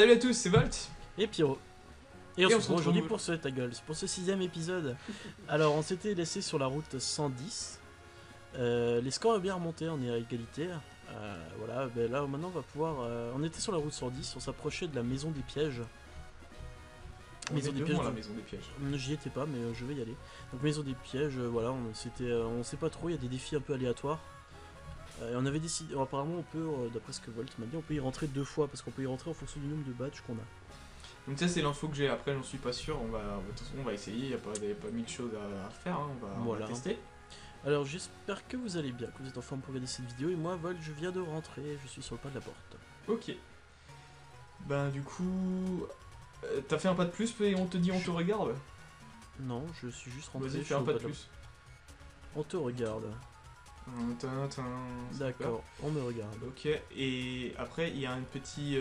Salut à tous, c'est Volt. Et Pyro. Et on se retrouve aujourd'hui pour ce ta gueule, pour ce 6ème épisode. Alors on s'était laissé sur la route 110. Les scores ont bien remonté, on est à égalité. Voilà, ben là maintenant on va pouvoir... on était sur la route 110, on s'approchait de la maison des pièges. Maison des pièges. La maison des pièges. J'y étais pas, mais je vais y aller. Donc maison des pièges, voilà, on sait pas trop, il y a des défis un peu aléatoires. Et on avait décidé, apparemment on peut, d'après ce que Volt m'a dit, on peut y rentrer 2 fois, parce qu'on peut y rentrer en fonction du nombre de badges qu'on a. Donc ça c'est l'info que j'ai, après j'en suis pas sûr, de toute façon on va essayer, il n'y a pas mille choses à faire, hein. On va tester. Alors j'espère que vous allez bien, que vous êtes en forme pour regarder cette vidéo, et moi Volt je viens de rentrer, je suis sur le pas de la porte. Ok. Ben du coup, t'as fait un pas de plus et on te dit on te regarde? Non, je suis juste rentré. Vas-y fais un pas de plus. On te regarde. D'accord, on me regarde. Ok, et après il y a un petit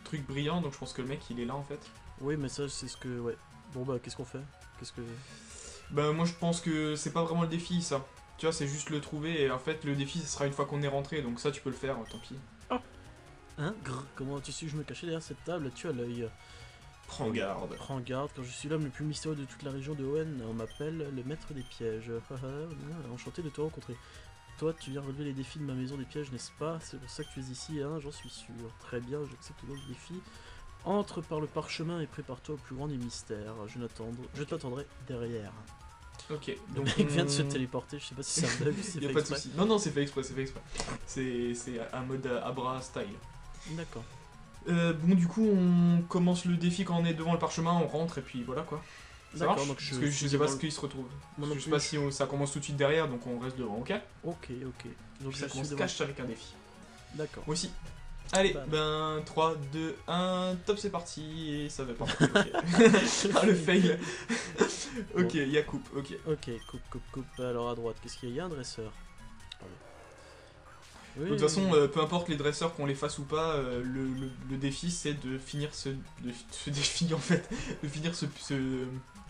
truc brillant, donc je pense que le mec il est là en fait. Oui mais ça c'est ce que... ouais. Bon bah qu'est-ce qu'on fait? Bah moi je pense que c'est pas vraiment le défi ça. Tu vois, c'est juste le trouver, et en fait le défi ce sera une fois qu'on est rentré, donc ça tu peux le faire, tant pis. Oh. Hein? Grrr. Comment tu sais que je me cachais derrière cette table? Tu as l'œil. Prends garde. Prends garde, quand je suis l'homme le plus mystérieux de toute la région de Owen, on m'appelle le maître des pièges. Enchanté de te rencontrer. Toi, tu viens relever les défis de ma maison des pièges, n'est-ce pas? C'est pour ça que tu es ici, hein, j'en suis sûr. Très bien, j'accepte le défi. Entre par le parchemin et prépare-toi au plus grand des mystères. Je t'attendrai derrière. Ok, donc le mec vient de se téléporter, je sais pas si c'est un bug ou si c'est fait exprès. Non, c'est fait exprès, c'est un mode Abra style. D'accord. Bon, du coup, on commence le défi quand on est devant le parchemin, on rentre et puis voilà quoi. Ça marche? Donc parce que je sais pas ce qu'il se retrouve. Je sais pas si ça commence tout de suite derrière, donc on reste devant, ok? Ok. Donc ça commence cache avec un défi. D'accord. Moi aussi. Allez, 3, 2, 1, top, c'est parti, et ça va partir. Ah, le fail. Ok, il y a coupe, ok. Ok, coupe. Alors à droite, qu'est-ce qu'il y a? Il y a un dresseur. Oui, de toute façon, peu importe les dresseurs qu'on les fasse ou pas, le défi c'est de finir ce défi en fait. De finir ce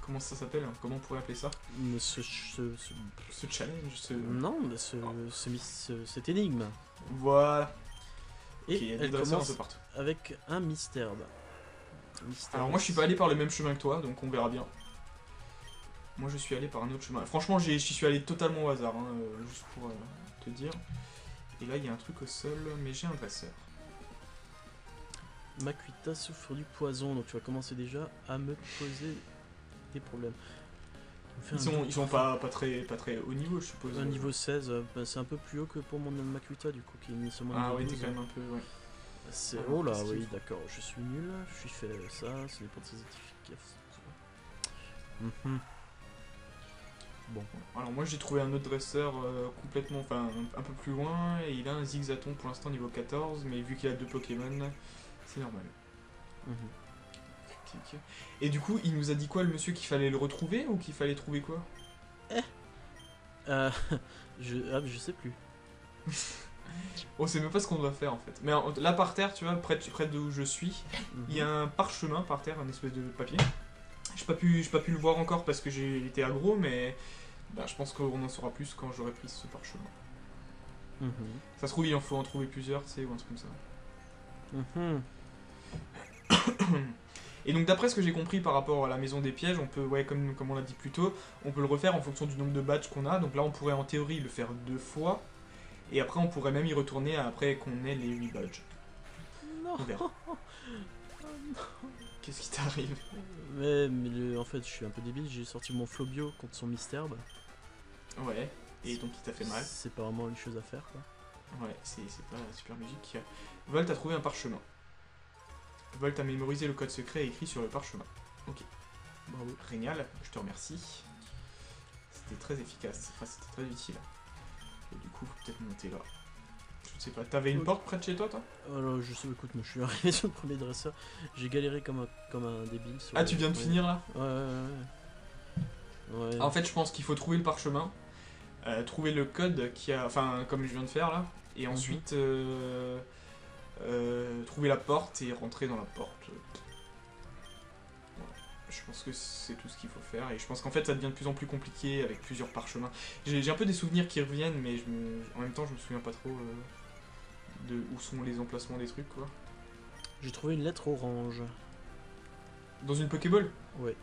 comment ça s'appelle? Comment on pourrait appeler ça? Ce challenge, Non, mais cette énigme. Voilà. Et okay, elle commence avec un mystère. Alors moi je suis pas allé par le même chemin que toi, donc on verra bien. Moi je suis allé par un autre chemin. Franchement j'y suis allé totalement au hasard, hein, juste pour te dire. Et là il y a un truc au sol, mais j'ai un dresseur. Makuta souffre du poison, donc tu vas commencer déjà à me poser des problèmes. Ils sont pas très haut niveau, je suppose. Un niveau 16, c'est un peu plus haut que pour mon Makuta du coup, qui est seulement niveau 12. Ah ouais, t'es quand même un peu, ouais. Oh là, oui, d'accord, je suis nul, je suis fait ça, ce n'est pas très efficace. Bon, alors moi j'ai trouvé un autre dresseur complètement, enfin un peu plus loin, et il a un zigzaton pour l'instant niveau 14, mais vu qu'il a 2 Pokémon, c'est normal. Et du coup, il nous a dit quoi le monsieur, qu'il fallait le retrouver ou qu'il fallait trouver quoi? Je sais plus. On sait même pas ce qu'on doit faire en fait. Mais là par terre, tu vois, près d'où je suis, il y a un parchemin par terre, un espèce de papier. J'ai pas pu le voir encore parce que j'ai été aggro, mais bah, je pense qu'on en saura plus quand j'aurai pris ce parchemin. Ça se trouve, il en faut en trouver plusieurs, tu sais, ou un truc comme ça. Et donc d'après ce que j'ai compris par rapport à la maison des pièges, on peut, ouais, comme on l'a dit plus tôt, on peut le refaire en fonction du nombre de badges qu'on a. Donc là on pourrait en théorie le faire 2 fois, et après on pourrait même y retourner après qu'on ait les 8 badges. Non. On verra. Qu'est-ce qui t'arrive? Mais en fait je suis un peu débile, j'ai sorti mon Flobio contre son Mystère. Ouais, et donc il t'a fait mal. C'est pas vraiment une chose à faire quoi. Ouais, c'est pas super magique. Volt a trouvé un parchemin. Volt a mémorisé le code secret écrit sur le parchemin. Ok. Bravo. Génial, je te remercie. C'était très efficace, enfin c'était très utile. Et du coup, faut peut-être monter là. Je ne sais pas, t'avais une porte près de chez toi, Alors je sais, écoute, moi je suis arrivé sur le premier dresseur. J'ai galéré comme un débile. Ah, tu viens de finir là? Ouais. En fait, je pense qu'il faut trouver le parchemin, trouver le code qui a. Enfin, comme je viens de faire là, et ensuite. Trouver la porte et rentrer dans la porte. Voilà. Je pense que c'est tout ce qu'il faut faire, et je pense qu'en fait ça devient de plus en plus compliqué avec plusieurs parchemins. J'ai un peu des souvenirs qui reviennent, mais en même temps je me souviens pas trop de où sont les emplacements des trucs quoi. J'ai trouvé une lettre orange. Dans une Pokéball? Ouais.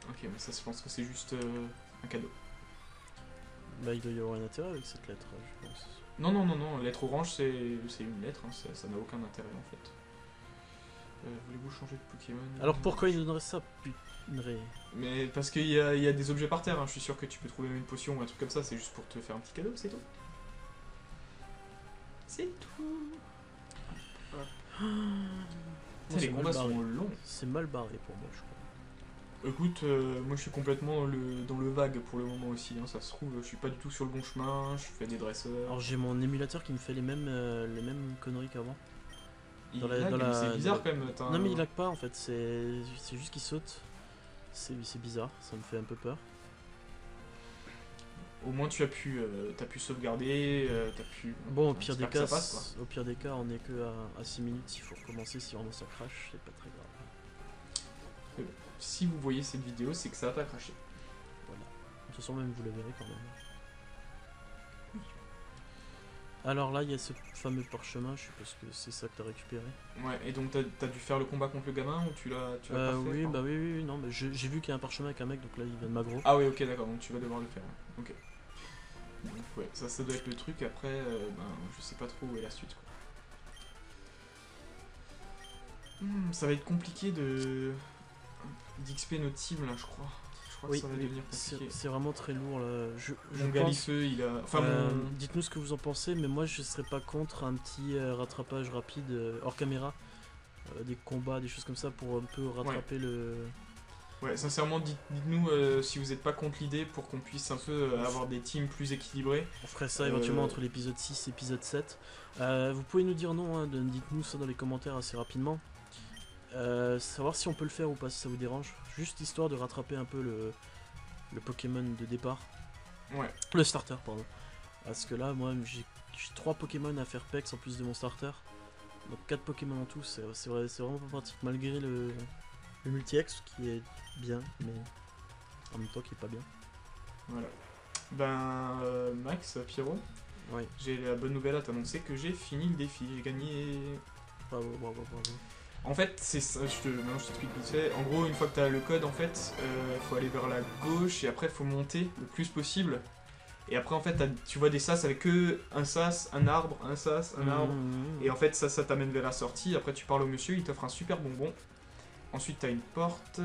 Ok, mais ça, je pense que c'est juste un cadeau. Bah il doit y avoir un intérêt avec cette lettre, je pense. Non, non, non, non, lettre orange, c'est une lettre, hein, ça n'a aucun intérêt en fait. Voulez-vous changer de Pokémon? Alors pourquoi il donnerait ça, putain? Mais parce qu'il y a des objets par terre, hein. Je suis sûr que tu peux trouver une potion ou un truc comme ça, c'est juste pour te faire un petit cadeau, c'est tout. C'est tout. Putain, les combats sont longs. C'est mal barré pour moi, je crois. Écoute, moi je suis complètement dans le vague pour le moment aussi, hein. Ça se trouve, je suis pas du tout sur le bon chemin, je fais des dresseurs. Alors j'ai mon émulateur qui me fait les mêmes conneries qu'avant. Il lag, mais c'est bizarre quand même. Non mais il lag pas en fait, c'est juste qu'il saute. C'est bizarre, ça me fait un peu peur. Au moins tu as pu, t'as pu sauvegarder, t'as pu... Bon, au pire des cas, passe, au pire des cas, on est que à 6 minutes, s'il faut recommencer, si vraiment ça crash, c'est pas très grave. Mais bon, si vous voyez cette vidéo, c'est que ça a pas craché. Voilà. De toute façon, même vous la verrez quand même. Alors là, il y a ce fameux parchemin, je suppose que c'est ça que t'as récupéré. Ouais, et donc t'as dû faire le combat contre le gamin ou tu l'as pas fait? Oui, bah oui, non, mais j'ai vu qu'il y a un parchemin avec un mec, donc là il vient de m'aggro. Ah oui, ok, d'accord, donc tu vas devoir le faire. Ouais. Ok. Donc ouais, ça doit être le truc, après, ben, je sais pas trop où est la suite, quoi. Ça va être compliqué d'XP notre team, là, je crois. Je crois Oui, que ça va devenir compliqué. c'est vraiment très lourd, là. Mon Galifeu, il a... Enfin, dites-nous ce que vous en pensez, mais moi je serais pas contre un petit rattrapage rapide hors caméra. Des combats, des choses comme ça pour un peu rattraper le... Ouais, sincèrement, dites-nous si vous n'êtes pas contre l'idée pour qu'on puisse un peu avoir des teams plus équilibrés. On ferait ça éventuellement entre l'épisode 6 et l'épisode 7. Vous pouvez nous dire non, hein, dites-nous ça dans les commentaires assez rapidement. Savoir si on peut le faire ou pas, si ça vous dérange. Juste histoire de rattraper un peu le Pokémon de départ. Ouais. Le starter, pardon. Parce que là, moi, j'ai 3 Pokémon à faire pex en plus de mon starter. Donc 4 Pokémon en tout, c'est vraiment pas pratique. Malgré le multi-X qui est bien, mais en même temps qui est pas bien. Voilà. Ben, Max, Pierrot, ouais. J'ai la bonne nouvelle à t'annoncer que j'ai fini le défi, j'ai gagné. Bravo. En fait, c'est ça, maintenant je t'explique vite fait. En gros, une fois que tu as le code, en fait, faut aller vers la gauche et après faut monter le plus possible. Et après, en fait, tu vois des sas avec que un sas, un arbre, un sas, un arbre. Et en fait, ça t'amène vers la sortie. Après, tu parles au monsieur, il t'offre un super bonbon. Ensuite, t'as une porte.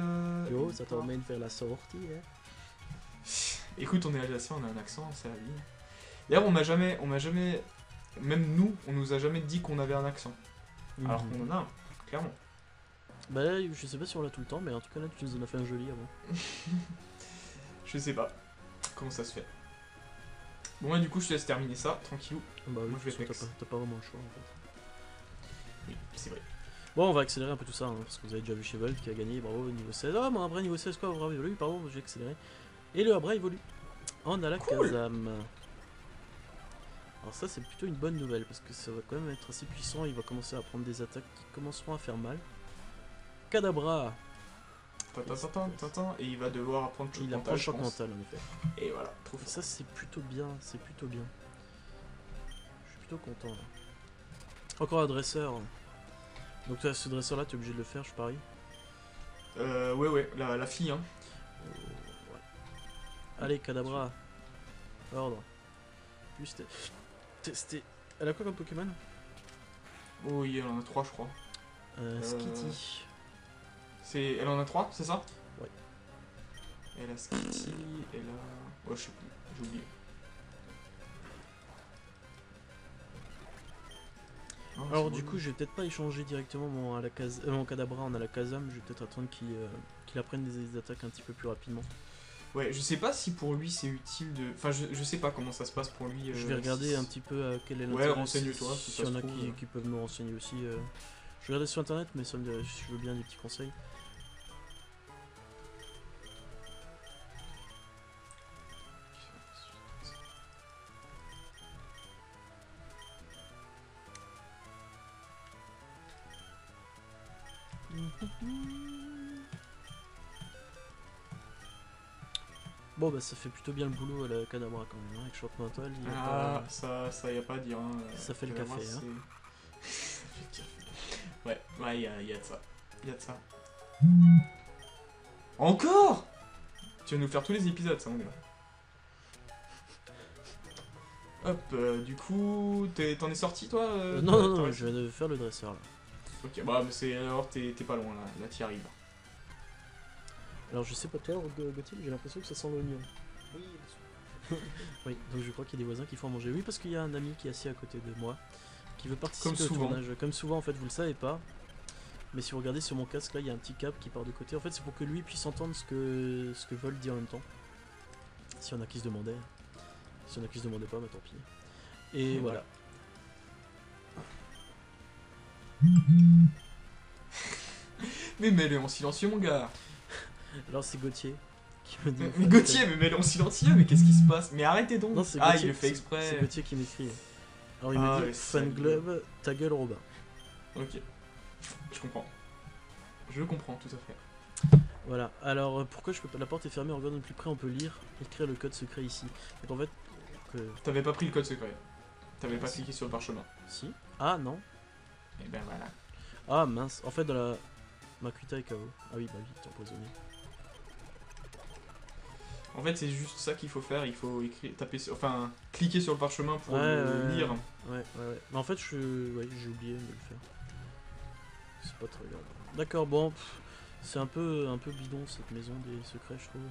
Yo, ça t'emmène vers la sortie, hein. Écoute, on est alsacien, on a un accent, c'est la vie. D'ailleurs, on m'a jamais, même nous, on nous a jamais dit qu'on avait un accent. Alors qu'on en a un, clairement. Bah, je sais pas si on l'a tout le temps, mais en tout cas là, tu nous en as fait un joli avant. Je sais pas comment ça se fait. Bon, ouais, du coup, je te laisse terminer ça, tranquillou. Bah oui, moi, je vais t'as pas vraiment le choix en fait. Oui, c'est vrai. Bon, on va accélérer un peu tout ça, hein, parce que vous avez déjà vu Cheval qui a gagné, bravo, niveau 16. Ah, mon Abra niveau 16, quoi, bravo, évolue, pardon, j'ai accéléré. Et le Abra évolue. On a la Kazam. Alors ça, c'est plutôt une bonne nouvelle, parce que ça va quand même être assez puissant, il va commencer à prendre des attaques qui commenceront à faire mal. Kadabra. Et il va devoir apprendre choc mental. Il apprend choc mental, en effet. Et voilà, trop fort. Et ça, c'est plutôt bien, Je suis plutôt content, là. Encore un dresseur. Donc ce dresseur là, tu es obligé de le faire, je parie. Ouais, la fille, hein. Ouais. Allez, Kadabra. Ordre. Plus c'était... Elle a quoi comme Pokémon? Oh oui, elle en a 3, je crois. Skitty. Elle en a 3, c'est ça? Ouais. Elle a Skitty, elle a... Ouais, je sais plus, j'ai oublié. Oh, alors du coup, je vais peut-être pas échanger directement mon Kadabra en Alakazam, je vais peut-être attendre qu'il apprenne des attaques un petit peu plus rapidement. Ouais, je sais pas si pour lui c'est utile de... Enfin, je sais pas comment ça se passe pour lui. Je vais regarder un petit peu quel est l'intérêt. Ouais, renseigne-toi. Si y en a qui peuvent me renseigner aussi. Je vais regarder sur internet, mais ça je veux bien des petits conseils. Bon bah ça fait plutôt bien le boulot à la Kadabra quand même, hein, avec choc mental. Ça y a pas à dire. Hein. Ça fait le café. Hein. Ça fait le café. Ouais, il y a de ça. Il y a de ça. Encore? Tu vas nous faire tous les épisodes, ça, mon gars. Hop, du coup, t'en es sorti, toi non, je viens de faire le dresseur, là. Ok, bah, mais c'est... Alors, t'es pas loin, là t'y arrives. Alors, je sais pas toi, Gauthier, j'ai l'impression que ça sent l'oignon. Oui, Oui, donc je crois qu'il y a des voisins qui font à manger. Oui, parce qu'il y a un ami qui est assis à côté de moi, qui veut participer Comme au souvent. tournage. Comme souvent, en fait, vous le savez pas. Mais si vous regardez sur mon casque, là, il y a un petit câble qui part de côté. En fait, c'est pour que lui puisse entendre ce que Vol dit en même temps. Si on a qui se demandait. Si on a qui se demandait pas, bah tant pis. Et voilà. Mais mets-le en silencieux, mon gars. Alors, c'est Gauthier qui me dit. Mais Gauthier, mais mets-le en silencieux, mais qu'est-ce qui se passe? Mais arrêtez donc. Non, c'est Ah, Gauthier, il le fait exprès. C'est Gauthier qui m'écrit. Alors, il Ah, me le dit Fan salaud. Club, ta gueule, Robin. Ok, je comprends. Je comprends, tout à fait. Voilà, alors pourquoi je peux pas. La porte est fermée, en regardant de plus près, on peut lire, écrire le code secret ici. Donc en fait. T'avais pas pris le code secret. T'avais pas Si. cliqué sur le parchemin. Si. Ah non. Et ben voilà. Ah mince, en fait dans la. Makuta est KO. Ah oui, bah oui, t'es empoisonné. En fait, c'est juste ça qu'il faut faire. Il faut écrire, enfin, cliquer sur le parchemin pour Ouais, le ouais, lire. Ouais. Mais en fait, ouais, j'ai oublié de le faire. C'est pas très grave. D'accord, bon, c'est un peu bidon cette maison des secrets, je trouve.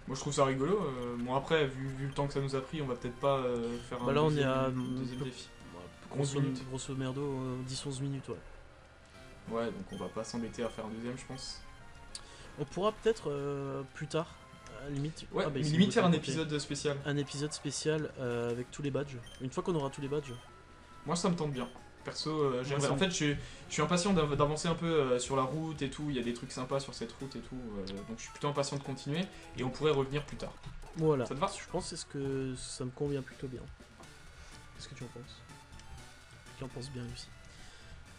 Moi, je trouve ça rigolo. Bon, après, vu le temps que ça nous a pris, on va peut-être pas faire Bah un là, on est deuxième, à. deuxième défi. Grosso, 11 minutes. grosso merdo, 10-11 minutes, ouais. Ouais, donc on va pas s'embêter à faire un deuxième, je pense. On pourra peut-être plus tard, à la limite. Ouais, ah, bah, mais ici, limite vous faire un comptez. épisode spécial. Un épisode spécial avec tous les badges. Une fois qu'on aura tous les badges. Moi, ça me tente bien. Perso, j'aimerais. ça En me- fait, je suis impatient d'avancer un peu sur la route et tout. Il y a des trucs sympas sur cette route et tout. Donc, je suis plutôt impatient de continuer. Et on pourrait revenir plus tard. Voilà. Ça te va? Je pense que ça me convient plutôt bien. Qu'est-ce que tu en penses? Tu en penses bien aussi.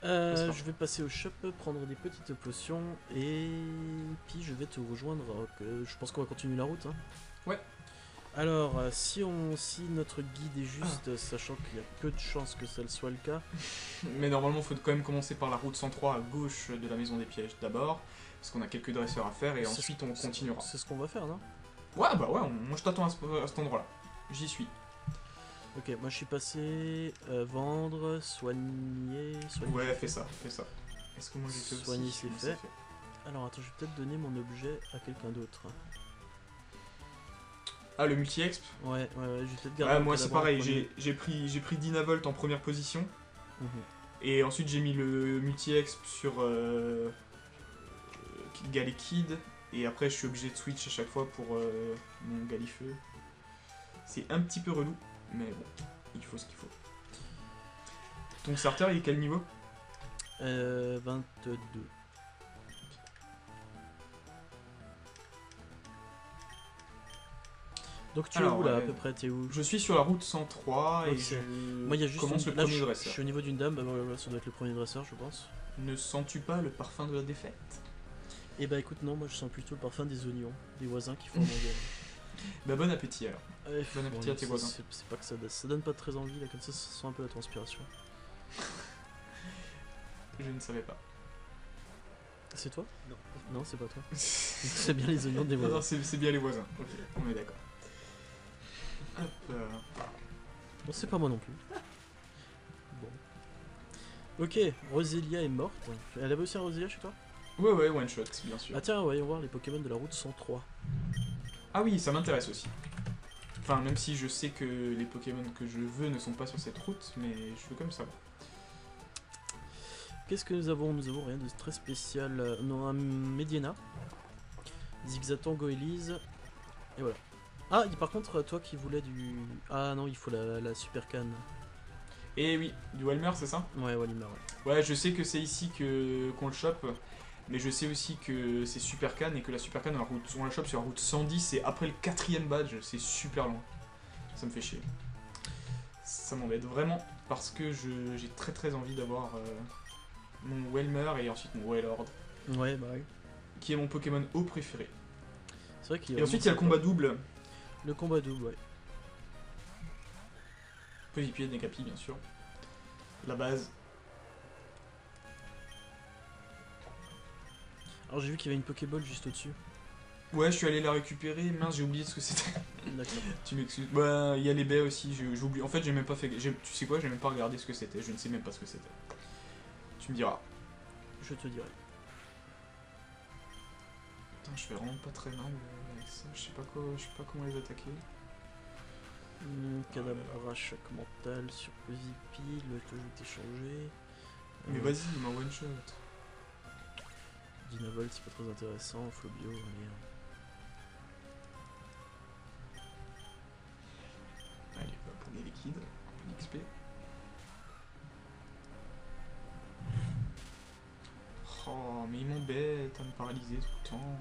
J'espère. Je vais passer au shop, prendre des petites potions et puis je vais te rejoindre. Je pense qu'on va continuer la route. Hein. Ouais. Alors, si notre guide est juste, sachant qu'il y a peu de chances que ça soit le cas. Mais normalement, il faut quand même commencer par la route 103 à gauche de la maison des pièges d'abord. Parce qu'on a quelques dresseurs à faire et C'est- ensuite on continuera. C'est ce qu'on va faire, non? Ouais, bah ouais, moi je t'attends à cet endroit-là. J'y suis. Ok, moi je suis passé vendre, soigner. Ouais, fais ça, fais ça. Est-ce que moi j'ai fait aussi? Soigner, c'est Moi, fait. Alors attends, je vais peut-être donner mon objet à quelqu'un d'autre. Ah, le multi-exp? Ouais, je vais peut-être garder. Ouais, le moi c'est cadavre en pareil, premier. j'ai pris Dynavolt en première position. Mhm. Et ensuite j'ai mis le multi-exp sur Galekid. Et après je suis obligé de switch à chaque fois pour mon Galifeu. C'est un petit peu relou, mais bon, il faut ce qu'il faut. Ton starter il est quel niveau? 22. Donc tu es Alors, où là à ouais. peu près? T'es où? Je suis sur la route 103 et Ok. je Moi il y a juste commence le là, premier je dresseur. suis au niveau d'une dame, bah voilà, ça doit être le premier dresseur je pense. Ne sens-tu pas le parfum de la défaite? Et bah écoute non, moi je sens plutôt le parfum des oignons, des voisins qui font à manger. Bah bon appétit alors. Bon appétit à tes ça, voisins. c'est pas que ça donne pas très envie là, comme ça sent un peu la transpiration. Je ne savais pas. C'est toi? Non. Non, c'est pas toi. C'est bien les oignons des Non, voisins. non, c'est bien les voisins. Ok, on est d'accord. Hop. Bon, c'est pas moi non plus. Bon. Ok, Roselia est morte. Elle avait aussi un Roselia chez toi? Ouais, one shot, bien sûr. Ah tiens, voyons voir les Pokémon de la route 103. Ah oui, ça m'intéresse aussi. Enfin, même si je sais que les Pokémon que je veux ne sont pas sur cette route, mais je veux quand même savoir. Qu'est-ce que nous avons? Nous avons rien de très spécial. Non, un Mediana. Zigzaton, Goélise. Et voilà. Ah, par contre, toi qui voulais du... Ah non, il faut la Super Canne. Et oui, du Walmer, c'est ça? Ouais, Walimar, ouais. Ouais, je sais que c'est ici qu'on le chope, mais je sais aussi que c'est Super Can et que la Super Can, on la chope sur la route 110 et après le 4ème badge, c'est super loin. Ça me fait chier. Ça m'embête vraiment parce que j'ai très envie d'avoir mon Welmer et ensuite mon Wailord, Ouais, bah oui. qui est mon Pokémon haut préféré. C'est vrai qu'il est Et ensuite il y a le vraiment combat double, sympa. Le combat double, ouais. Petit pied de Nekapi bien sûr. La base. Alors j'ai vu qu'il y avait une Pokéball juste au-dessus. Ouais, je suis allé la récupérer. Mince, j'ai oublié ce que c'était. D'accord. Tu m'excuses. Bah, il y a les baies aussi. J'ai oublié. En fait, j'ai même pas fait. Tu sais quoi, j'ai même pas regardé ce que c'était. Je ne sais même pas ce que c'était. Tu me diras. Je te dirai. Putain, je fais vraiment pas très mal avec ça. Je sais pas quoi. Je sais pas comment les attaquer. Cadabra, choc mental sur VP, le que je vais t'échanger. Mais vas-y, il m'a one shot. Dynavolt, c'est pas très intéressant. Flobio, allez. Allez, bah, pour les liquides, un peu d'XP. Oh, mais il m'embête à me paralyser tout le temps.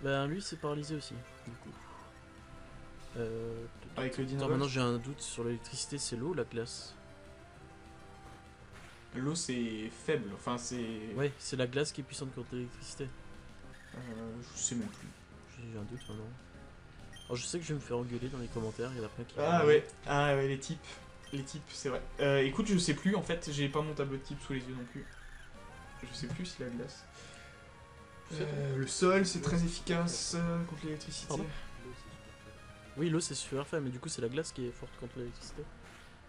Ben lui c'est paralysé aussi, du coup. Avec le Attends, Dynavolt. maintenant j'ai un doute sur l'électricité, c'est l'eau ou la glace? L'eau c'est faible, enfin c'est. Ouais, c'est la glace qui est puissante contre l'électricité. Je sais même plus. J'ai un doute maintenant. Alors je sais que je vais me faire engueuler dans les commentaires, il y en a plein qui... Ah ouais, les types. Les types, c'est vrai. Écoute, je sais plus en fait, j'ai pas mon tableau de type sous les yeux non plus. Je sais plus si la glace. Le sol c'est très efficace contre l'électricité. Pardon. Oui, l'eau c'est super faible, mais du coup c'est la glace qui est forte contre l'électricité.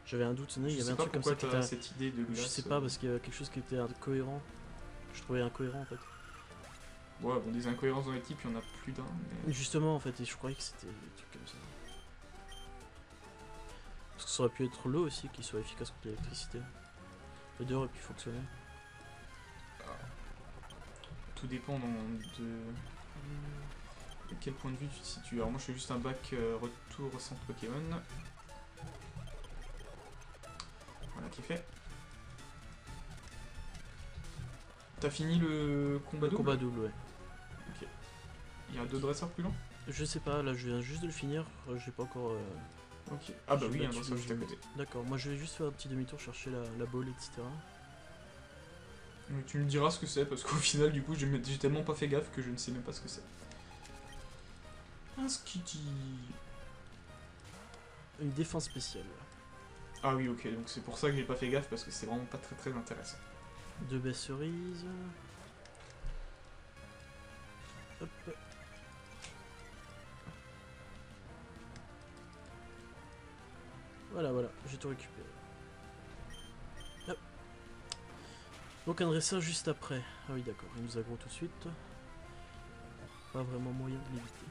J'avais un doute, il y Je avait sais un pas truc comme pourquoi ça qui t'as était... cette idée de glace. Je sais pas, parce qu'il y avait quelque chose qui était incohérent. Je trouvais incohérent en fait. Ouais, bon, des incohérences dans les types, il y en a plus d'un. Mais... Justement en fait, et je croyais que c'était des trucs comme ça. Parce que ça aurait pu être l'eau aussi qui soit efficace contre l'électricité. Les deux auraient pu fonctionner. Tout dépend de quel point de vue tu te situes. Alors moi je fais juste un bac retour au centre Pokémon. Voilà qui est fait. T'as fini le combat Le double? combat double, ouais. Ok. Il y a 2 dresseurs plus longs? Je sais pas, là je viens juste de le finir, j'ai pas encore... Ok. Ah bah j'ai oui, un battu dresseur le juste à jeu. côté. D'accord, moi je vais juste faire un petit demi-tour chercher la balle, etc. Mais tu me diras ce que c'est parce qu'au final du coup j'ai tellement pas fait gaffe que je ne sais même pas ce que c'est. Un Skitty. Une défense spéciale. Ah oui ok, donc c'est pour ça que j'ai pas fait gaffe parce que c'est vraiment pas très intéressant. 2 baies cerises. Hop. Voilà, j'ai tout récupéré. Hop. Donc un dresseur juste après. Ah oui d'accord, il nous aggro tout de suite. Pas vraiment moyen de l'éviter.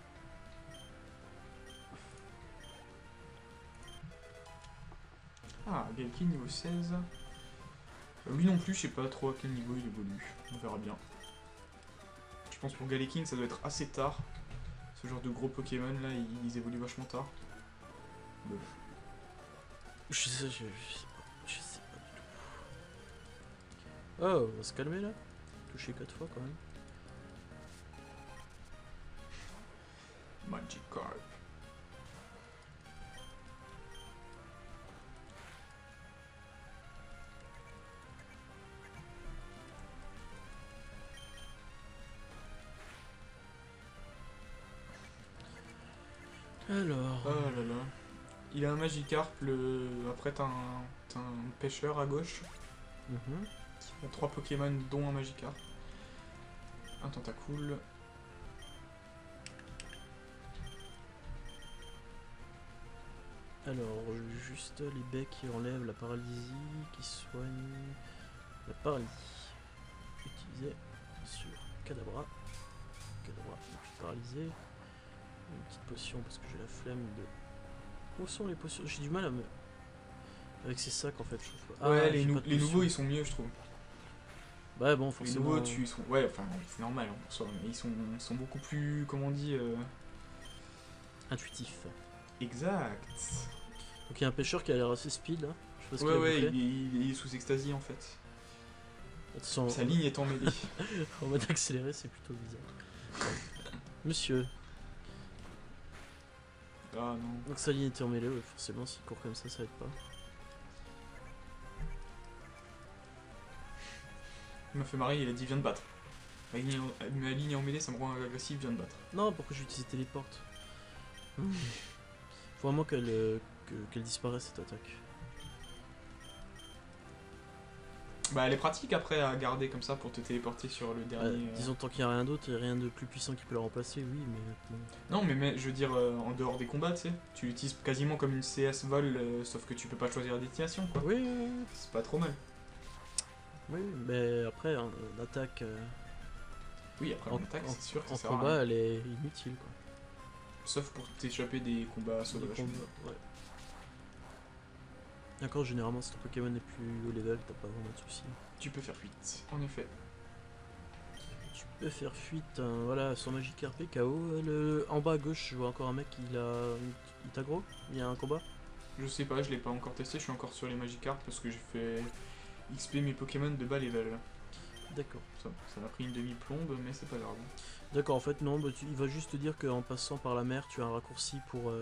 Ah, Galkin niveau 16. Lui non plus, je sais pas trop à quel niveau il évolue. On verra bien. Je pense pour Galkin, ça doit être assez tard. Ce genre de gros Pokémon là, ils évoluent vachement tard. Bon. Je sais pas du tout. Oh, on va se calmer là. Touché 4 fois quand même. Magikarp. Alors... Oh là là. Il a un Magikarp, après t'as un pêcheur à gauche. Qui a 3 Pokémon dont un Magikarp. Un Tentacool. Alors, juste les baies qui enlèvent la paralysie, qui soignent la paralysie. Utilisé sur Kadabra. Kadabra n'est plus paralysé. Une petite potion parce que j'ai la flemme de... Où sont les potions? J'ai du mal à me... Avec ces sacs en fait, je trouve pas. Ouais, Ah, les j'ai pas de nouveaux potion. ils sont mieux, je trouve. Ouais, bon, Les forcément. nouveaux, ils sont. Ouais, enfin, c'est normal en soi, mais ils sont beaucoup plus. Comment on dit Intuitif. Exact. Donc il y a un pêcheur qui a l'air assez speed là. Je sais pas ce qu'il Ouais, a ouais, bouffé. il est sous extasie en fait. Sans- Sa ligne est emmêlée. En mode accéléré, c'est plutôt bizarre. Monsieur. Ah non. Donc sa ligne était emmêlée, ouais, forcément, s'il court comme ça aide pas. Il m'a fait marrer, il a dit viens de battre. Ma ligne emmêlée, ça me rend agressif, viens de battre. Non, pourquoi j'ai utilisé téléporte? Faut vraiment qu'elle disparaisse cette attaque. Bah, elle est pratique après à garder comme ça pour te téléporter sur le dernier. Disons, tant qu'il n'y a rien d'autre et rien de plus puissant qui peut la remplacer, oui, mais bon. Non, mais je veux dire, en dehors des combats, tu sais, tu l'utilises quasiment comme une CS vol, sauf que tu peux pas choisir la destination, quoi. Oui, oui, oui, C'est pas trop mal. oui, mais après, hein, l'attaque Oui, après, en attaque, c'est sûr que en ça sert à combat, rien. elle est inutile, quoi. Sauf pour t'échapper des combats Des sauvages. combats, ouais. D'accord, généralement, si ton Pokémon est plus haut level, t'as pas vraiment de soucis. Tu peux faire fuite, en effet. Tu peux faire fuite, voilà, son Magikarp KO. En bas à gauche, je vois encore un mec, il t'aggro. Il y a un combat. Je sais pas, je l'ai pas encore testé, je suis encore sur les Magikarp parce que j'ai fait XP mes Pokémon de bas level. D'accord. Ça m'a pris une demi-plombe, mais c'est pas grave. D'accord, en fait, non, bah, il va juste te dire qu'en passant par la mer, tu as un raccourci pour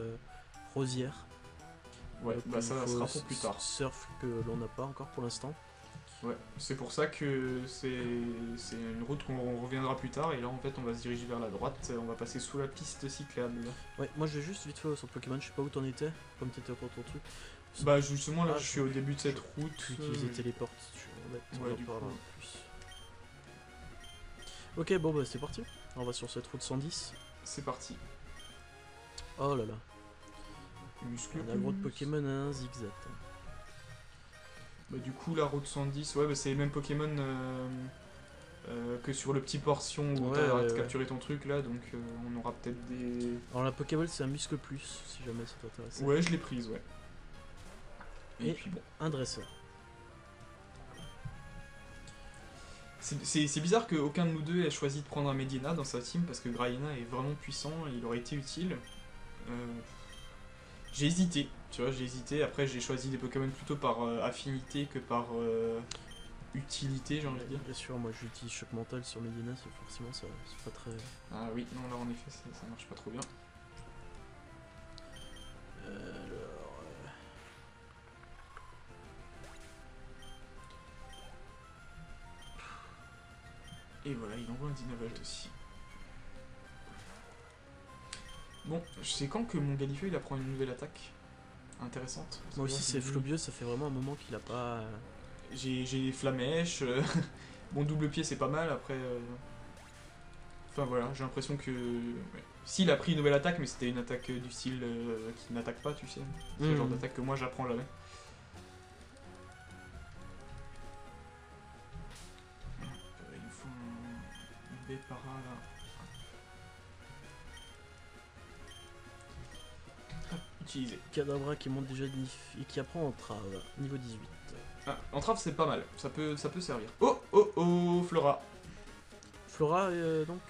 Rosière. Ouais, Donc, bah ça il faut sera pour plus tard. Surf que l'on n'a pas encore pour l'instant. Ouais, c'est pour ça que c'est une route qu'on reviendra plus tard, et là en fait on va se diriger vers la droite, on va passer sous la piste cyclable. Ouais, moi je vais juste vite fait sur Pokémon, je sais pas où t'en étais, comme t'étais encore ton truc. Bah justement là Ah, je suis au début de cette route. Tu utilises les téléportes, si tu veux mettre, on Ouais, en du parlera coup. plus. Ok, bon bah c'est parti, on va sur cette route 110. C'est parti. Oh là là, Muscle on a le gros de plus. Pokémon à un zigzag. Bah du coup la route 110, ouais bah, c'est les mêmes Pokémon que sur le petit portion où Ouais, t'as ouais, ouais. capturé ton truc là, donc on aura peut-être des... Alors la Pokéball c'est un muscle plus, si jamais ça t'intéresse. Ouais, je l'ai prise, ouais. Et Et- puis bon. Un dresseur. C'est bizarre qu'aucun de nous deux ait choisi de prendre un Medina dans sa team parce que Graina est vraiment puissant et il aurait été utile. J'ai hésité, tu vois, j'ai hésité. Après, j'ai choisi des Pokémon plutôt par affinité que par utilité, j'ai envie de dire. Bien sûr, moi j'utilise choc mental sur Medina, c'est forcément ça, c'est pas très... Ah oui, non, là en effet, ça marche pas trop bien. Alors... Et voilà, il envoie un Dynavolt aussi. Bon, je sais quand que mon Galifeu il apprend une nouvelle attaque intéressante. Moi Parce aussi que c'est là, j'ai- Flobieux, ça fait vraiment un moment qu'il a pas... J'ai Flamèche, bon double pied c'est pas mal, après... Enfin voilà, j'ai l'impression que... ouais. S'il a pris une nouvelle attaque, mais c'était une attaque du style qui n'attaque pas, tu sais. C'est le genre d'attaque que moi j'apprends jamais. Il me faut un Bépara là. Hop, utilisé. Kadabra qui monte déjà de et qui apprend entrave, niveau 18. Ah, entrave c'est pas mal, ça peut servir. Oh oh oh, Flora. Flora donc.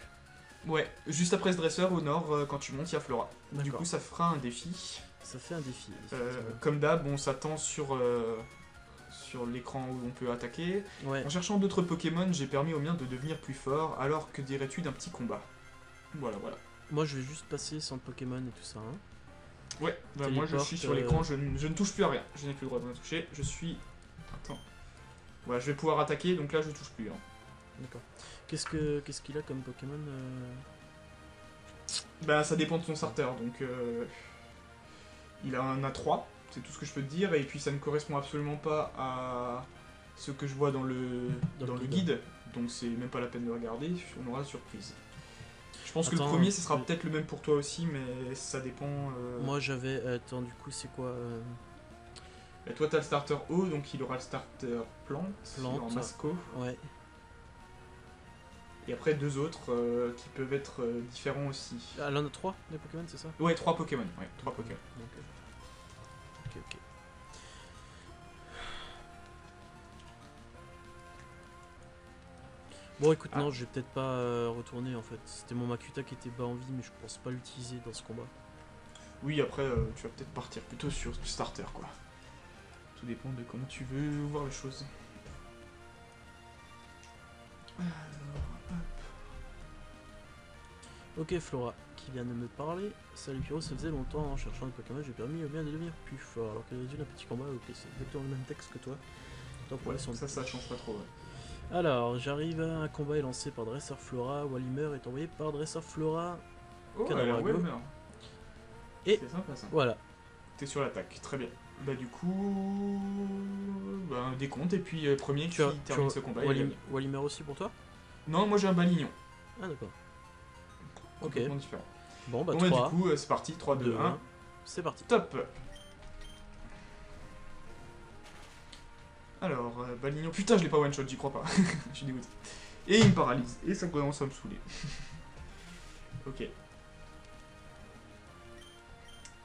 Ouais, juste après ce dresseur au nord, quand tu montes, il y a Flora. Du D'accord. coup, ça fera un défi. Ça fait un défi. effectivement. Comme d'hab, on s'attend sur l'écran où on peut attaquer. Ouais. En cherchant d'autres Pokémon, j'ai permis au mien de devenir plus fort, alors que dirais-tu d'un petit combat? Voilà, voilà. Moi je vais juste passer sans Pokémon et tout ça. Hein. Ouais, bah moi je Téléporte, suis sur l'écran, je ne touche plus à rien. Je n'ai plus le droit de me toucher, je suis... Attends. Voilà, je vais pouvoir attaquer, donc là je touche plus. Hein. D'accord. Qu'est-ce qu'il a comme Pokémon Bah ça dépend de son starter, donc... il a un A3, c'est tout ce que je peux te dire, et puis ça ne correspond absolument pas à ce que je vois dans le guide, donc c'est même pas la peine de regarder, on aura la surprise. Je pense que le Attends, premier, ce sera peut-être le même pour toi aussi, mais ça dépend... Moi j'avais... attends, du coup c'est quoi Et toi, t'as le starter eau, donc il aura le starter plante, Plante. en Masco, Ouais. et après deux autres qui peuvent être différents aussi. Ah, là on a 3 des Pokémon, c'est ça? Ouais, 3 Pokémon, ouais, 3 Pokémon. Donc, ok. Bon écoute, non, je vais peut-être pas retourner en fait. C'était mon Makuta qui était bas en vie, mais je pense pas l'utiliser dans ce combat. Oui, après, tu vas peut-être partir plutôt sur du starter, quoi. Tout dépend de comment tu veux voir les choses. Alors, hop. Ok, Flora, qui vient de me parler. Salut Pyro, ça faisait longtemps en cherchant le Pokémon, j'ai permis au bien de devenir plus fort. Alors que les résultats d'un petit combat, ok, c'est exactement le même texte que toi. Tant pour Ouais, les sons. ça change pas trop, ouais. Alors, j'arrive à un combat est lancé par Dresseur Flora, Walimer est envoyé par Dresseur Flora. Oh, Cadabra alors, ouais, Go. merde. Et- C'est sympa, ça. Voilà. T'es sur l'attaque, très bien. Bah du coup... Bah, un décompte, et puis premier qui termine ce combat. Walimer aussi pour toi? Non, moi j'ai un balignon. Ah d'accord. Ok. Complètement différent. Bon bah Bon, 3, bah du coup, c'est parti, 3, 2, 1. c'est parti. Top. Alors, balignon... Putain, je l'ai pas one-shot, j'y crois pas. Je suis dégoûté. Et il me paralyse, et ça commence à me saouler. Ok.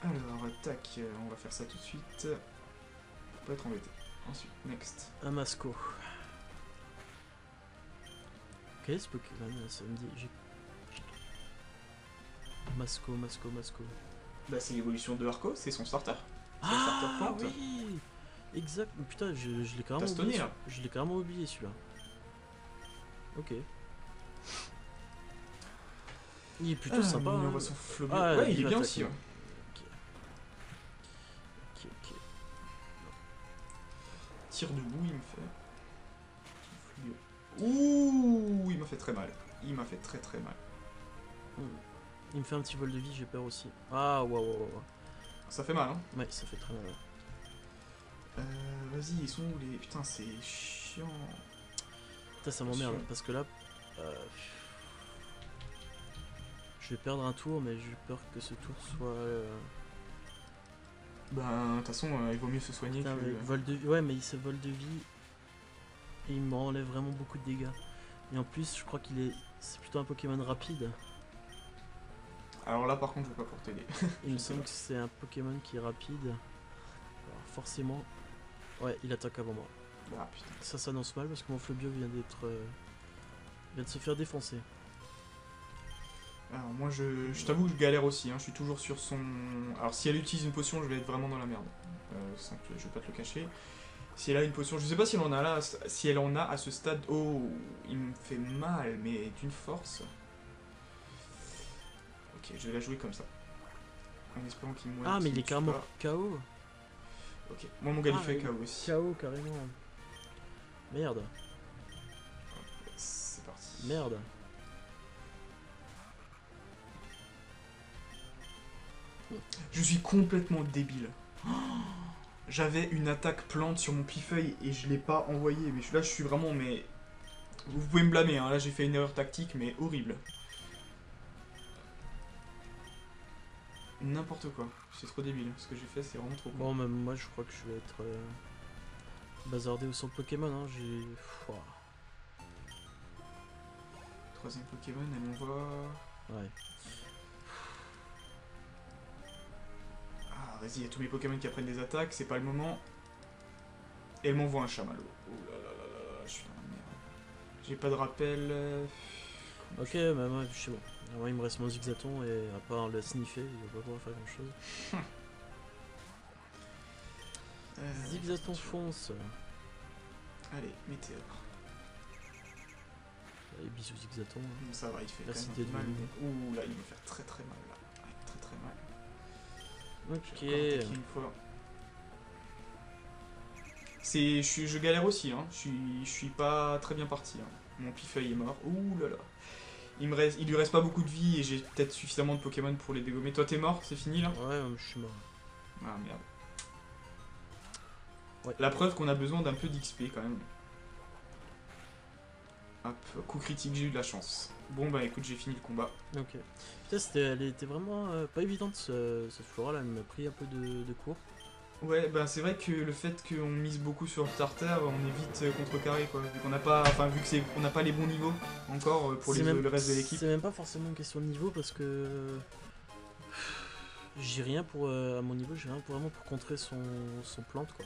Alors, tac, on va faire ça tout de suite. Faut pas être embêté. Ensuite, next. Un Masco. Quel est ce Pokémon? Ça me dit... Masco. Bah, c'est l'évolution de Arco, c'est son starter. Ah starter plante. oui. Exact. Putain, je l'ai carrément T'as stonné, oublié. là. Je l'ai carrément oublié celui-là. Ok. Il est plutôt sympa. On Hein. voit son flow. Ah, ouais, il est bien attaque, aussi. Ouais. Ok. Tire debout, il me fait. Ouh, il m'a fait très mal. Il m'a fait très très mal. Il me fait un petit vol de vie, j'ai peur aussi. Ah, waouh. Ça fait mal, hein. Ouais, ça fait très mal. Vas-y, ils sont où les... Putain, c'est chiant. Putain, ça m'emmerde, parce que là... je vais perdre un tour, mais j'ai peur que ce tour soit... Ben, de toute façon, il vaut mieux se soigner Putain, que... vol de... Ouais, mais il se vole de vie, et il m'enlève vraiment beaucoup de dégâts. Et en plus, je crois qu'il est... C'est plutôt un Pokémon rapide. Alors là, par contre, je vais pas pour t'aider. Il me semble que c'est un Pokémon qui est rapide. Alors, forcément... Ouais, il attaque avant moi. Ah putain. Ça s'annonce mal parce que mon Flobio vient d'être... vient de se faire défoncer. Alors moi, je t'avoue que je galère aussi, hein. Je suis toujours sur son... Alors si elle utilise une potion, je vais être vraiment dans la merde. Je vais pas te le cacher. Si elle a une potion, je sais pas si elle en a là, si elle en a à ce stade. Oh, il me fait mal, mais d'une force. Ok, je vais la jouer comme ça. En espérant qu'il me... Ah, mais il est carrément KO. Ok, moi mon Galifeu est KO aussi. KO carrément. Merde. C'est parti. Merde. Je suis complètement débile. J'avais une attaque plante sur mon pifeuille et je l'ai pas envoyé. Mais là, je suis vraiment... Mais vous pouvez me blâmer, hein. Là j'ai fait une erreur tactique, mais horrible. N'importe quoi. C'est trop débile. Ce que j'ai fait, c'est vraiment trop con. Bon, même moi, je crois que je vais être bazardé au centre Pokémon. Hein. J'ai... Troisième Pokémon, elle m'envoie... Ouais. Ah, vas-y, il y a tous mes Pokémon qui apprennent des attaques, c'est pas le moment. Et elle m'envoie un chamallow. Oh là là là là, je suis dans la merde. J'ai pas de rappel. Ok, bah moi, je sais bon. Moi, il me reste mon Zigzaton et à part le sniffer, il va pas pouvoir faire grand chose. Zigzaton fonce. Allez, météore. Allez, bisous Zigzaton. Bon, ça va, il fait Merci quand même d'être mal. venu. Ouh là, il me fait très très mal là. Ouais, très très mal. Ok. J'ai encore attaqué une fois. Je galère aussi, hein. Je suis pas très bien parti. Hein. Mon pifeuille est mort. Ouh là là. Il lui reste pas beaucoup de vie et j'ai peut-être suffisamment de Pokémon pour les dégommer. Toi t'es mort, c'est fini là? Ouais, je suis mort. Ah merde. Ouais. La preuve qu'on a besoin d'un peu d'XP quand même. Hop, coup critique, j'ai eu de la chance. Bon bah écoute, j'ai fini le combat. Ok. Putain, elle était vraiment pas évidente cette flora là, elle m'a pris un peu de cours. Ouais, bah c'est vrai que le fait qu'on mise beaucoup sur le Tartare, on est vite contrecarré quoi. Vu qu'on n'a pas, enfin vu que on n'a pas les bons niveaux encore pour le reste de l'équipe. C'est même pas forcément une question de niveau parce que j'ai rien pour à mon niveau, j'ai rien pour vraiment pour contrer son plante quoi.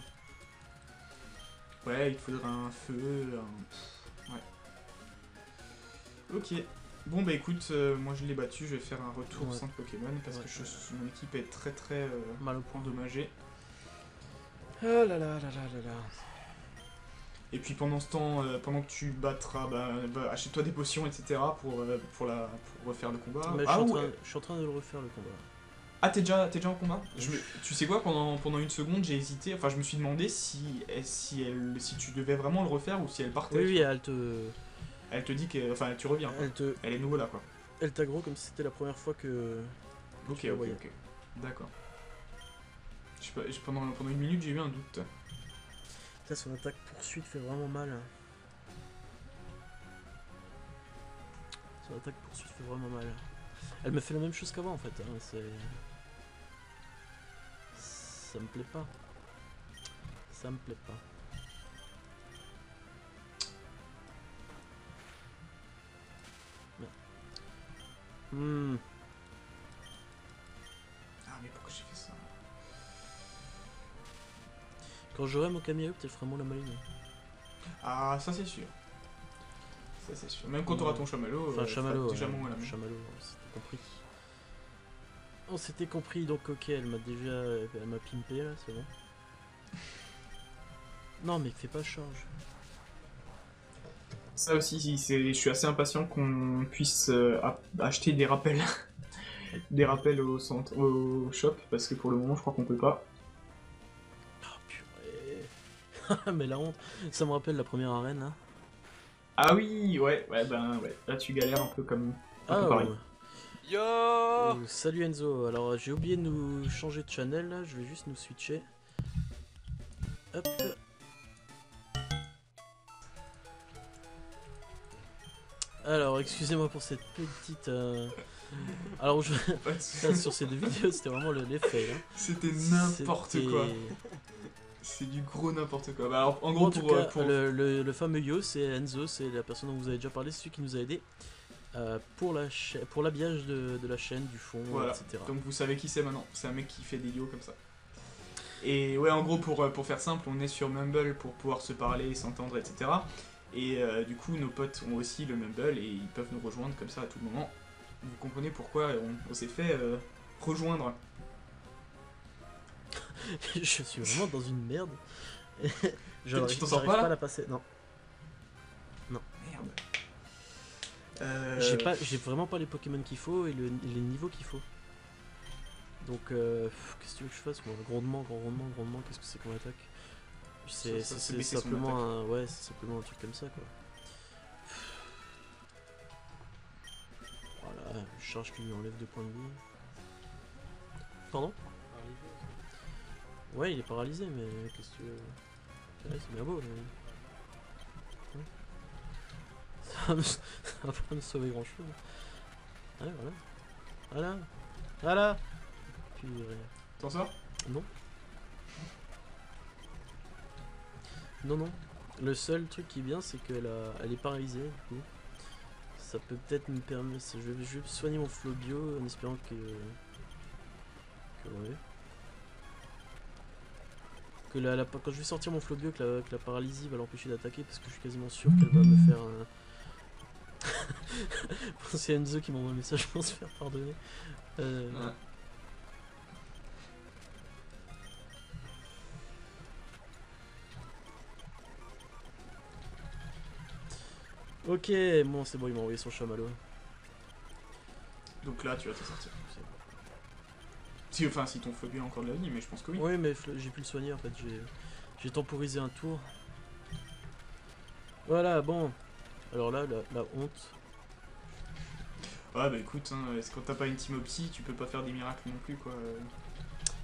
Ouais, il faudrait un feu, ouais. Ok. Bon bah écoute, moi je l'ai battu, je vais faire un retour 5 Pokémon parce que mon équipe est très très mal au point endommagée. Oh là là là là là là. Et puis pendant ce temps, pendant que tu battras, achète-toi des potions, etc. pour refaire le combat. Mais je suis en train de le refaire le combat. Ah, t'es déjà en combat? Tu sais quoi, pendant une seconde, j'ai hésité, enfin je me suis demandé si tu devais vraiment le refaire ou si elle partait. Oui, elle te dit que. Enfin, tu reviens. Elle est nouveau là quoi. Elle t'aggro comme si c'était la première fois que. Ok. D'accord. Je sais pas, pendant une minute, j'ai eu un doute. Putain, son attaque poursuite fait vraiment mal. Son attaque poursuite fait vraiment mal. Elle me fait la même chose qu'avant en fait. Hein. Ça me plaît pas. Ça me plaît pas. Hmm. Ah mais pourquoi j'ai fait ça? Quand j'aurai mon camionneuse, peut-être vraiment la maline. Ah ça c'est sûr. Ça c'est sûr. Même quand t'auras ton chamallow, Enfin, chamallow. déjà moins la main. Chamallow, on s'était compris. On s'était compris, donc ok, elle m'a pimpé là, c'est bon. Non mais fais pas charge. Ça aussi, je suis assez impatient qu'on puisse acheter des rappels. Des rappels au shop, parce que pour le moment, je crois qu'on peut pas. Oh purée. Mais la honte. Ça me rappelle la première arène là. Ah oui, ouais, là tu galères un peu comme un peu pareil. Ouais. Yo Salut Enzo, alors j'ai oublié de nous changer de channel là, je vais juste nous switcher. Hop. Alors excusez-moi pour cette petite... Alors sur ces deux vidéos c'était vraiment l'effet. Hein. C'était n'importe quoi. C'est du gros n'importe quoi. Bah, alors, en gros, en tout cas, le fameux Yo, c'est Enzo, c'est la personne dont vous avez déjà parlé, c'est celui qui nous a aidé pour l'habillage de la chaîne, du fond, voilà. etc. Donc vous savez qui c'est maintenant. C'est un mec qui fait des yo comme ça. Et ouais, en gros, pour faire simple, on est sur Mumble pour pouvoir se parler, s'entendre, etc. Et du coup, nos potes ont aussi le Mumble et ils peuvent nous rejoindre comme ça à tout moment. Vous comprenez pourquoi on s'est fait rejoindre. Je suis vraiment dans une merde. Tu t'en sors pas pas là à la passer. Non. Merde. J'ai vraiment pas les Pokémon qu'il faut et les niveaux qu'il faut. Donc, qu'est-ce que tu veux que je fasse moi? Grondement, qu'est-ce que c'est comme attaque? C'est simplement c'est simplement un truc comme ça quoi. Voilà, je charge qui lui enlève 2 points de vie. Pardon? Ouais, il est paralysé, mais qu'est-ce que tu veux? Ouais, c'est bien beau, mais... Ouais. Ça va pas nous sauver grand chose. Ouais, voilà. Voilà. Puis... T'en sors? Non. Non. Le seul truc qui est bien, c'est qu'elle est paralysée, du coup. Ça peut peut-être me permettre... Je vais soigner mon flow bio en espérant que ouais. Quand je vais sortir mon flow bio, que la paralysie va l'empêcher d'attaquer, parce que je suis quasiment sûr qu'elle va me faire un... C'est Enzo qui m'envoie un message pour se faire pardonner. Ouais. Ok, bon c'est bon, il m'a envoyé son chamallow. Donc là, tu vas te sortir. Si ton phobie a encore de la vie, mais je pense que oui. Oui, mais j'ai pu le soigner en fait, j'ai temporisé un tour. Voilà, bon. Alors là, la honte. Ouais, bah écoute, hein, quand t'as pas une team opti, tu peux pas faire des miracles non plus, quoi.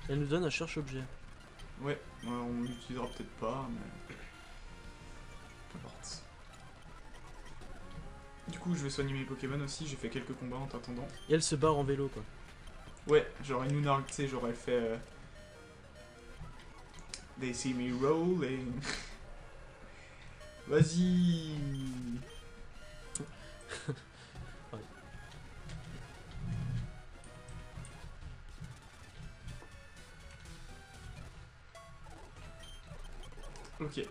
Elle nous donne un cherche-objet. Ouais, on l'utilisera peut-être pas, mais... Peu importe. Du coup, je vais soigner mes Pokémon aussi, j'ai fait quelques combats en t'attendant. Et elle se barre en vélo, quoi. Ouais, genre une Lunark, tu sais, genre elle fait... They see me rolling. Vas-y. Ouais. Ok.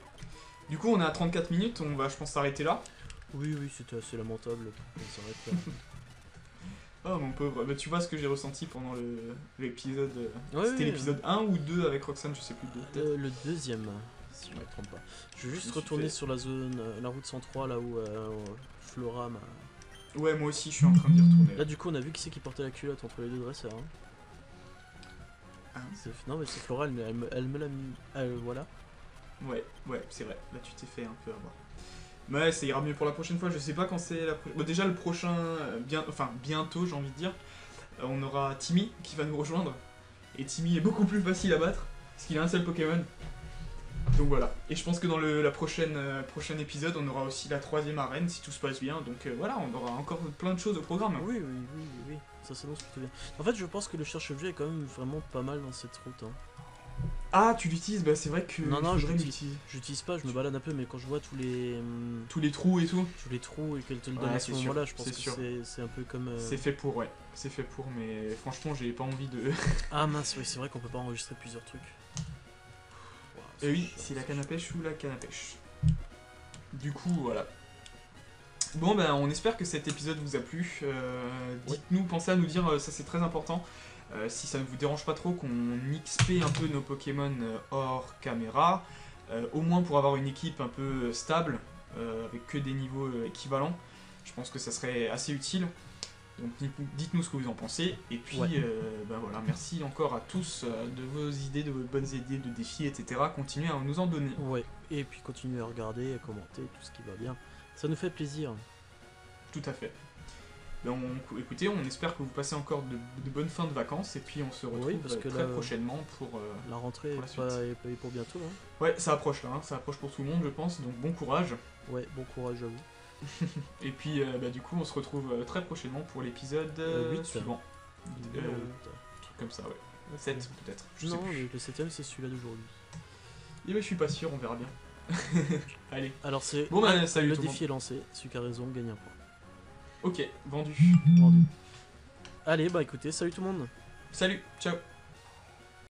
Du coup, on est à 34 minutes, on va, je pense, s'arrêter là. Oui, c'était assez lamentable. On s'arrête là. Oh mon pauvre, bah, tu vois ce que j'ai ressenti pendant l'épisode. Ouais, c'était l'épisode 1 ou 2 avec Roxane, je sais plus. Le deuxième, si je ne me trompe pas. Je vais juste retourner sur la zone, la route 103, là où Flora m'a... Ouais, moi aussi, je suis en train d'y retourner. Là, du coup, on a vu qui c'est qui portait la culotte entre les deux dresseurs. Hein. Ah. Non, mais c'est Flora, elle me l'a mis... voilà. Ouais, c'est vrai. Là, tu t'es fait un peu avoir. Mais ouais, ça ira mieux pour la prochaine fois. Je sais pas quand c'est la prochaine. Bon, déjà, le prochain, bientôt, j'ai envie de dire, on aura Timmy qui va nous rejoindre. Et Timmy est beaucoup plus facile à battre. Parce qu'il a un seul Pokémon. Donc voilà. Et je pense que dans la prochain épisode, on aura aussi la 3ème arène si tout se passe bien. Donc voilà, on aura encore plein de choses au programme. Oui. Ça s'annonce plutôt bien. En fait, je pense que le cherche-objet est quand même vraiment pas mal dans cette route. Hein. Ah, tu l'utilises? Bah c'est vrai que Non, je l'utiliser. l'utilise pas, je me balade un peu, mais quand je vois tous les Trous et tout. trous et qu'elle te le donne Ouais, à ce c'est sûr, moment-là, je pense c'est que sûr. c'est un peu comme. C'est fait pour, ouais. C'est fait pour, mais franchement, j'ai pas envie de. Ah mince, oui, c'est vrai qu'on peut pas enregistrer plusieurs trucs. Et oui, c'est la canne à pêche ou la canne à pêche. Du coup, voilà. Bon, ben, on espère que cet épisode vous a plu. Dites-nous, pensez à nous dire, ça c'est très important, si ça ne vous dérange pas trop qu'on XP un peu nos Pokémon hors caméra, au moins pour avoir une équipe un peu stable, avec que des niveaux équivalents. Je pense que ça serait assez utile. Donc dites-nous ce que vous en pensez. Et puis, ben voilà, merci encore à tous de vos idées, de vos bonnes idées de défis, etc. Continuez à nous en donner. Ouais, et puis continuez à regarder, à commenter, tout ce qui va bien. Ça nous fait plaisir. Tout à fait. Donc, écoutez, on espère que vous passez encore de bonnes fins de vacances et puis on se retrouve parce que très prochainement pour la rentrée pour la est pour bientôt. Hein. Ouais, ça approche là, hein, ça approche pour tout le monde je pense, donc bon courage. Ouais, bon courage à vous. Et puis bah, du coup on se retrouve très prochainement pour l'épisode 8 suivant. Numéro Un truc comme ça, ouais. 7 peut-être, je sais Non, plus. le 7ème c'est celui-là d'aujourd'hui. Et bah, je suis pas sûr, on verra bien. Allez. Alors c'est Bon bah salut le tout le monde. défi est lancé, celui qui a raison gagne un point. Ok, vendu. Vendu. Allez, bah écoutez, salut tout le monde. Salut, ciao.